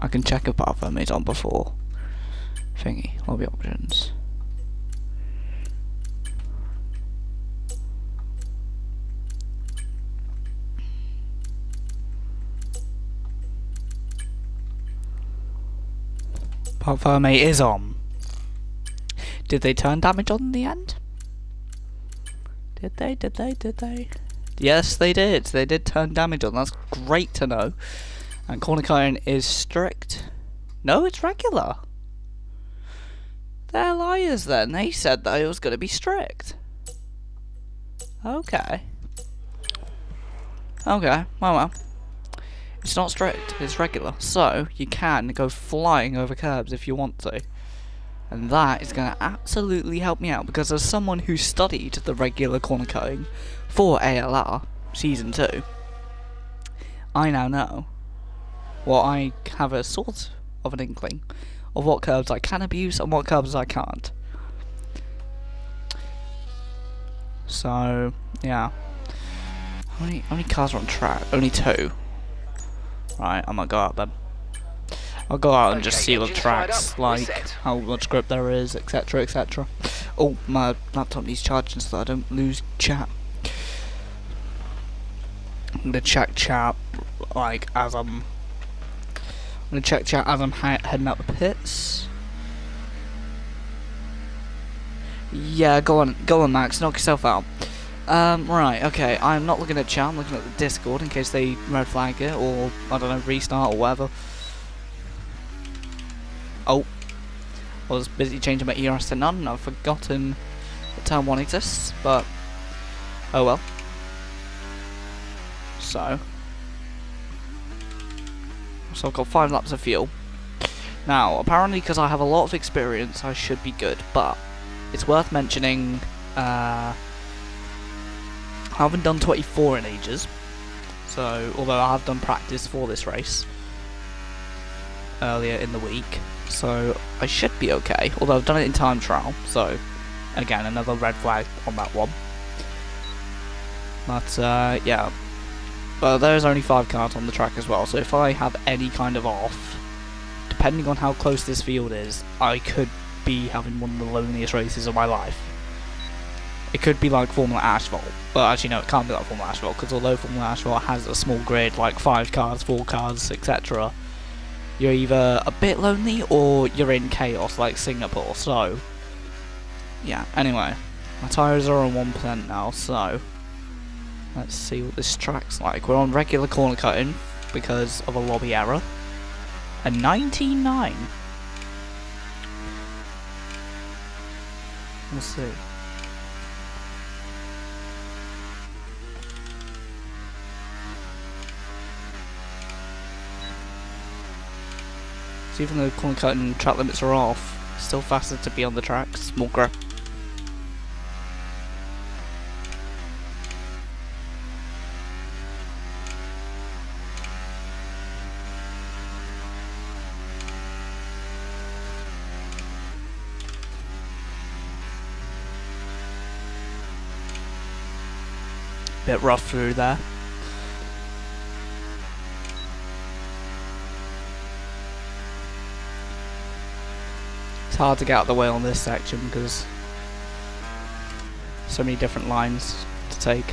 I can check if Path Firmai's on before. Thingy, lobby options. Path Firmai is on. Did they turn damage on in the end? Did they? Yes, they did. They did turn damage on. That's great to know. And corner cutting is strict. No, it's regular. They're liars then. They said that it was going to be strict. Okay. Well. It's not strict. It's regular. So, you can go flying over curbs if you want to. And that is going to absolutely help me out, because as someone who studied the regular corner cutting for ALR Season 2, I now know, well, I have a sort of an inkling of what curbs I can abuse and what curbs I can't. So, yeah. How many cars are on track? Only 2. Right, I might go out then. I'll go out and just see the tracks, like how much grip there is, etc, etc. Oh, my laptop needs charging so that I don't lose chat. I'm gonna check chat, like, as I'm heading out the pits. Yeah, go on Max, knock yourself out. Right, okay, I'm not looking at chat, I'm looking at the Discord in case they red flag it, or, I don't know, restart or whatever. Oh, I was busy changing my ERS to none and I've forgotten that turn 1 exists, but oh well. So I've got 5 laps of fuel. Now, apparently because I have a lot of experience, I should be good, but it's worth mentioning, I haven't done 24 in ages, so although I have done practice for this race earlier in the week, so I should be okay, although I've done it in time trial, so again, another red flag on that one. But yeah, but there's only 5 cars on the track as well, so if I have any kind of off, depending on how close this field is, I could be having one of the loneliest races of my life. It could be like Formula Asphalt, but actually no, it can't be like Formula Asphalt, because although Formula Asphalt has a small grid, like 5 cars, 4 cars, etc., you're either a bit lonely or you're in chaos like Singapore, so yeah, anyway, my tyres are on 1% now, so let's see what this track's like. We're on regular corner cutting because of a lobby error. A 19.9. We'll see. So even though corner cutting track limits are off, it's still faster to be on the track, small grip. Bit rough through there. It's hard to get out of the way on this section because so many different lines to take.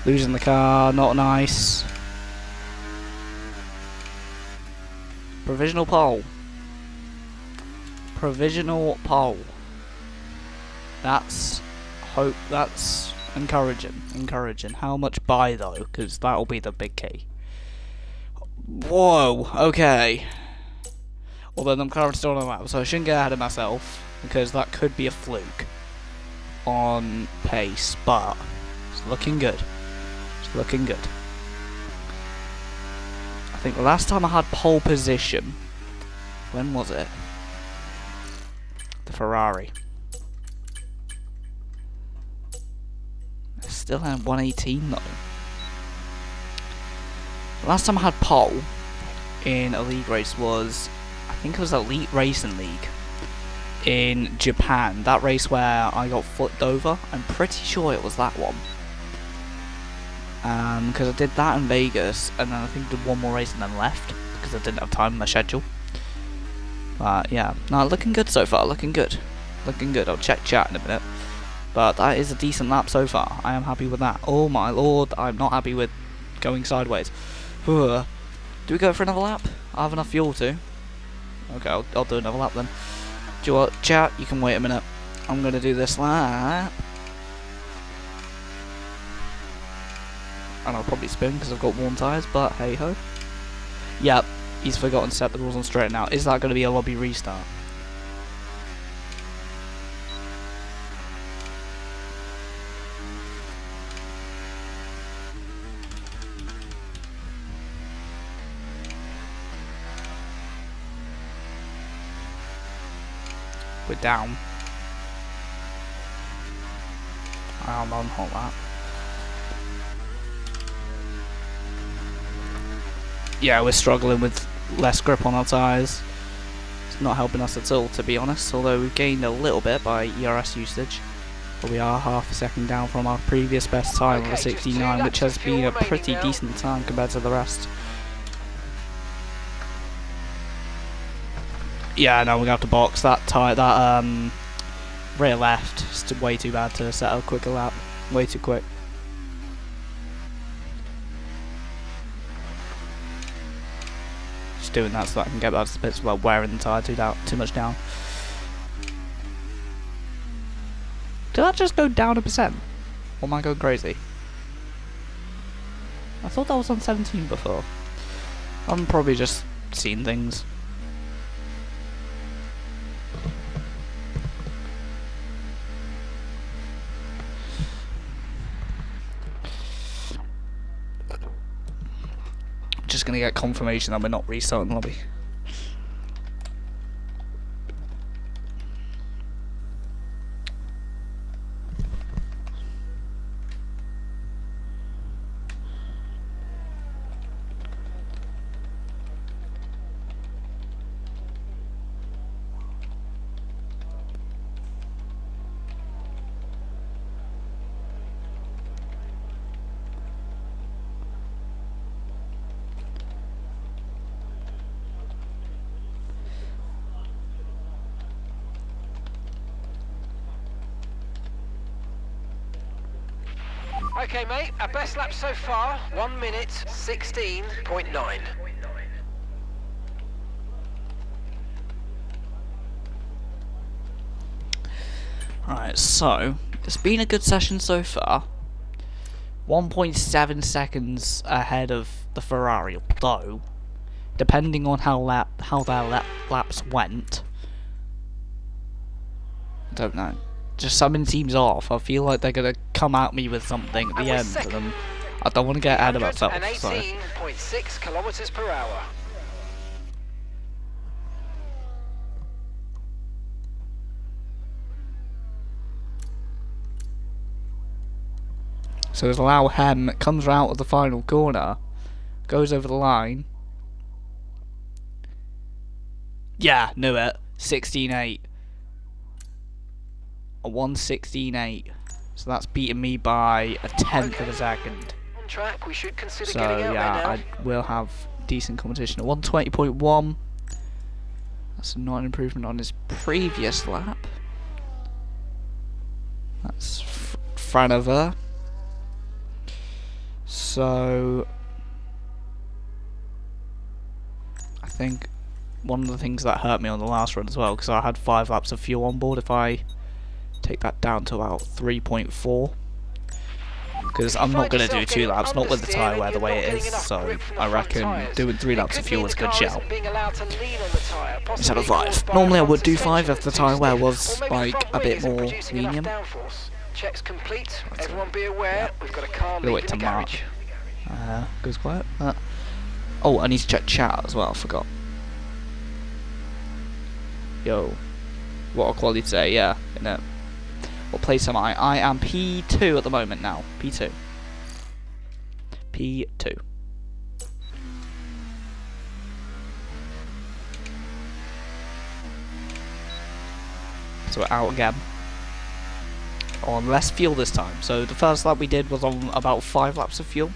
Losing the car, not nice. Provisional pole. Provisional pole. That's encouraging. Encouraging. How much by though? Because that'll be the big key. Whoa, okay. Although I'm currently still on the map, so I shouldn't get ahead of myself, because that could be a fluke on pace, but it's looking good. Looking good. I think the last time I had pole position, when was it? The Ferrari. Still at 118 though. Last time I had pole in a league race was, I think it was Elite Racing League in Japan. That race where I got flipped over. I'm pretty sure it was that one. Because I did that in Vegas, and then I think did one more race and then left because I didn't have time in my schedule. But yeah, no, looking good so far. Looking good. I'll check chat in a minute. But that is a decent lap so far. I am happy with that. Oh my lord, I'm not happy with going sideways. Do we go for another lap? I have enough fuel to. Okay, I'll do another lap then. Do you know what, chat? You can wait a minute. I'm gonna do this lap. And I'll probably spin because I've got worn tyres, but hey ho. Yep, he's forgotten to set the rules on straight now. Is that going to be a lobby restart? We're down. I'll unhold that. Yeah, we're struggling with less grip on our tyres. It's not helping us at all, to be honest, although we've gained a little bit by ERS usage. But we are half a second down from our previous best time of a 69, which has been a pretty decent time compared to the rest. Yeah, no, we're going to have to box that rear left. It's way too bad to set a quicker lap. Way too quick. Just doing that so that I can get back to the pits without wearing the tyre too much down. Did that just go down 1%? Or am I going crazy? I thought that was on 17 before. I'm probably just seeing things. Just gonna get confirmation that we're not restarting the lobby. Okay, mate, our best lap so far, 1 minute 16.9. Right, so it's been a good session so far. 1.7 seconds ahead of the Ferrari, though, depending on how their laps went, I don't know. Just something seems off. I feel like they're gonna come at me with something at the end, and I don't want to get ahead of myself. 118.6 kilometers per hour. So as Lau Hem comes out of the final corner, goes over the line. Yeah, knew it. 16.8. A 1:16.8. So that's beating me by a tenth of a second. On track, we should consider So getting out yeah, there now. I will have decent competition. A 1:20.1. That's not an improvement on his previous lap. That's Franover. So I think one of the things that hurt me on the last run as well, because I had 5 laps of fuel on board, if I take that down to about 3.4, because I'm not going to do 2 laps, not with the tyre wear the way it is, so I reckon doing 3 laps of fuel is a good shout instead of 5. Normally I would do 5 if the tyre wear was like a bit more lenient. Checks complete. Everyone be aware. We've got a car We'll wait leaving to the March. garage. Goes quiet. Oh, I need to check chat as well. I forgot. Yo, what a quality today. Yeah, innit? What place am I? I am P2 at the moment now. P2. P2. So we're out again. On less fuel this time. So the first lap we did was on about 5 laps of fuel.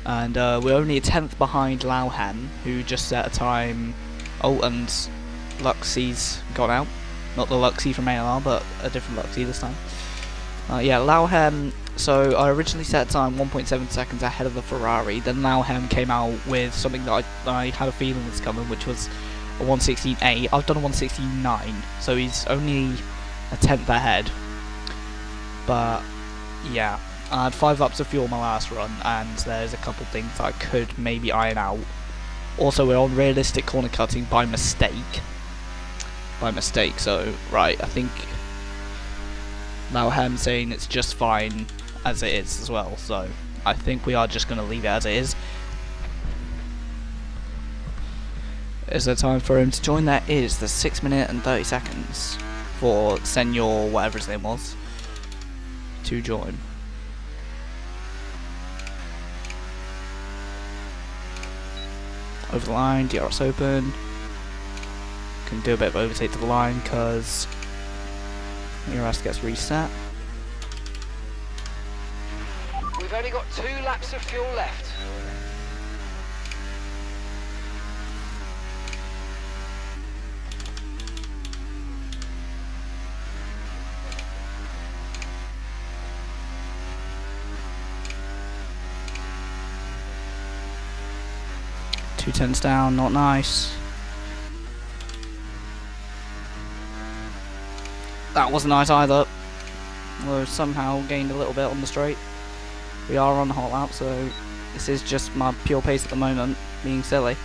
And we're only a 10th behind Lauhen, who just set a time. Oh, and Luxie's gone out. Not the Luxie from ALR, but a different Luxie this time. Yeah, Lauhen. So I originally set a time 1.7 seconds ahead of the Ferrari. Then Lauhen came out with something that I had a feeling was coming, which was a 1:16.8. I've done a 1:16.9, so he's only a 10th ahead. But yeah. I had 5 laps of fuel my last run, and there's a couple things that I could maybe iron out. Also, we're on realistic corner cutting by mistake. So, right, I think Lauhem saying it's just fine as it is as well, so I think we are just going to leave it as it is. Is there time for him to join? There is. There's 6 minutes and 30 seconds for Senor, whatever his name was, to join. Over the line, DRS open. Can do a bit of overtake to the line because DRS gets reset. We've only got 2 laps of fuel left. Two tenths down, not nice. That wasn't nice either. We somehow gained a little bit on the straight. We are on the hot lap, so this is just my pure pace at the moment, being silly.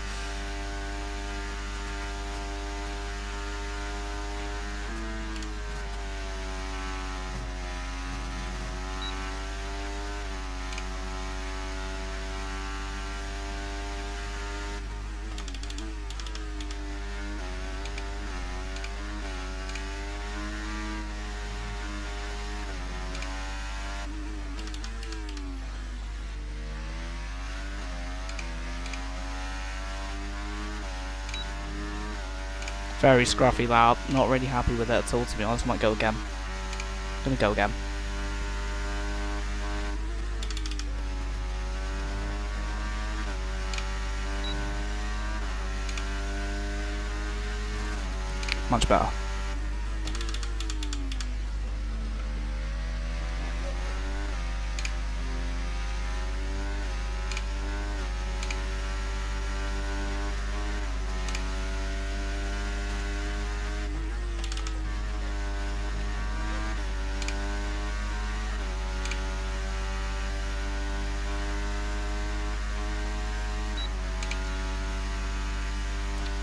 Very scruffy lap, not really happy with it at all, to be honest. I might go again. Gonna go again. Much better.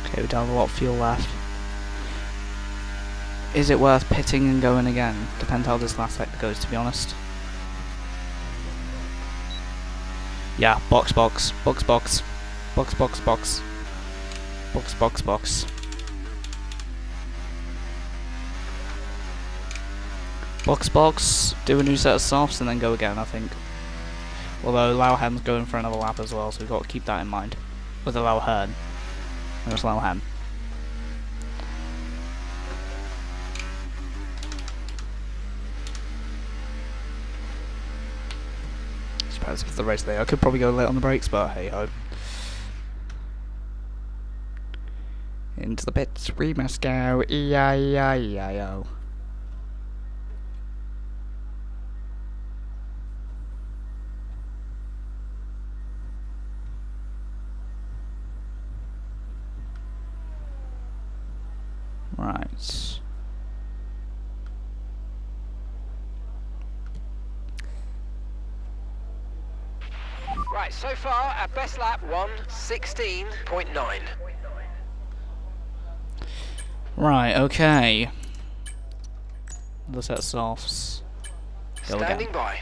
Okay, we don't have a lot of fuel left. Is it worth pitting and going again? Depends how this last sector goes, to be honest. Yeah, box. Box. Do a new set of softs and then go again, I think. Although Lauhen's going for another lap as well, so we've got to keep that in mind. With the Lauhen. There's Lauhen. Suppose it's the race there. I could probably go late on the brakes, but hey ho. Into the pits we must go. E-I-E-I-E-I-O. Right. Right, so far our best lap 1:16.9. Right, okay. Let's set softs. Go Standing again. by.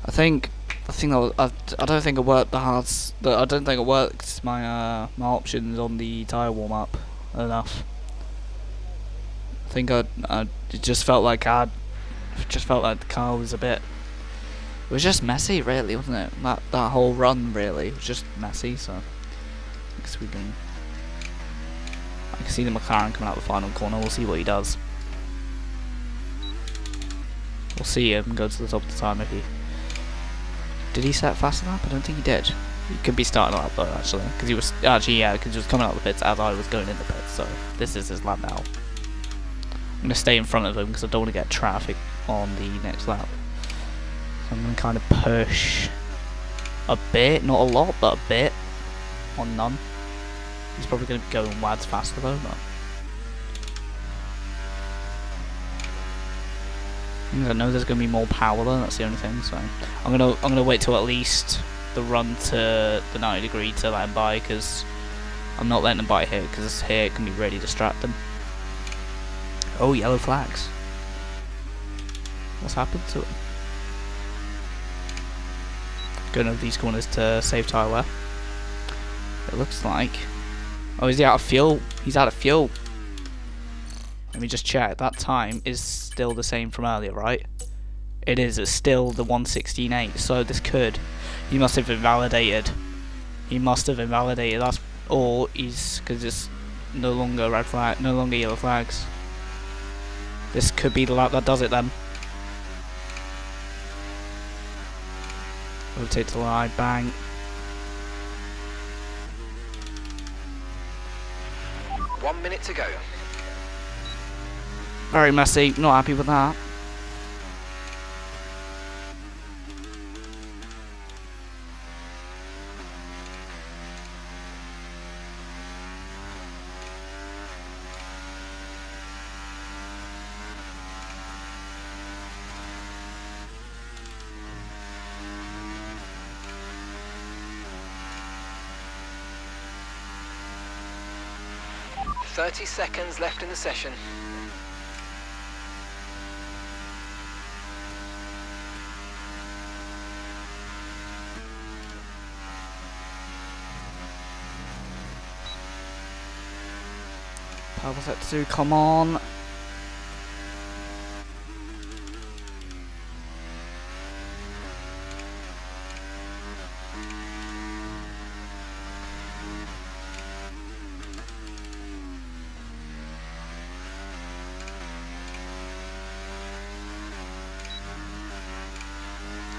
I think that was, I don't think it worked the hards. I don't think it worked my my options on the tyre warm up enough. I think I it just felt like the car was a bit. It was just messy, really, wasn't it? That whole run, really, was just messy. So I guess I can see the McLaren coming out the final corner. We'll see what he does. We'll see him go to the top of the time if he. Did he set fast enough? I don't think he did. He could be starting a lap though, actually, because he was because he was coming out of the pits as I was going in the pits. So this is his lap now. I'm gonna stay in front of him because I don't want to get traffic on the next lap. So I'm gonna kind of push a bit, not a lot, but a bit on none. He's probably gonna be going wads faster though, but I know there's gonna be more power though. That's the only thing. So I'm gonna wait till at least the run to the 90 degree to let him by, because I'm not letting him by here because here it can be really distracting. Oh, yellow flags. What's happened to him? Going over these corners to save tyre wear. It looks like. Oh, is he out of fuel? He's out of fuel. Let me just check. That time is still the same from earlier, right? It is. It's still the 1:16.8. So this could. He must have invalidated. He must have invalidated. That's or he's because it's no longer red flag, no longer yellow flags. This could be the lap that does it then. Rotate to the line, bang. One minute to go. Very messy, not happy with that. "30 seconds left in the session." Power set 2, come on.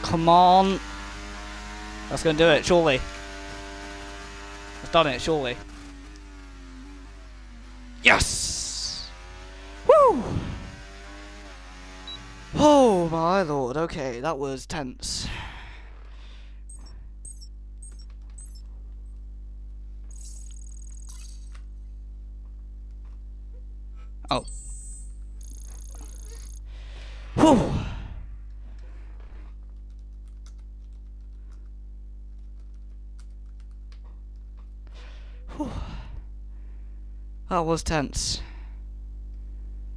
Come on. That's gonna do it, surely. I've done it, surely. Yes! Woo! Oh my lord, okay, that was tense. Oh. Whew. That was tense.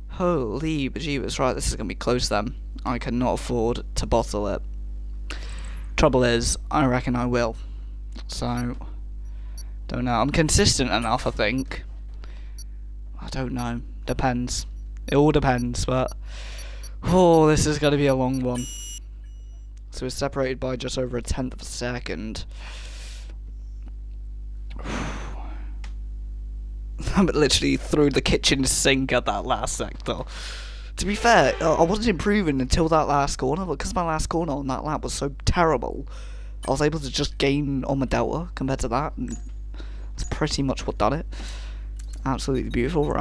Holy bejeebus, right, this is going to be close then. I cannot afford to bottle it. Trouble is, I reckon I will. So, don't know. I'm consistent enough, I think. I don't know. Depends. It all depends, but oh, this is going to be a long one. So we're separated by just over 1/10 of a second. I literally threw the kitchen sink at that last sector. To be fair, I wasn't improving until that last corner, but because my last corner on that lap was so terrible, I was able to just gain on my delta compared to that, and that's pretty much what done it. Absolutely beautiful.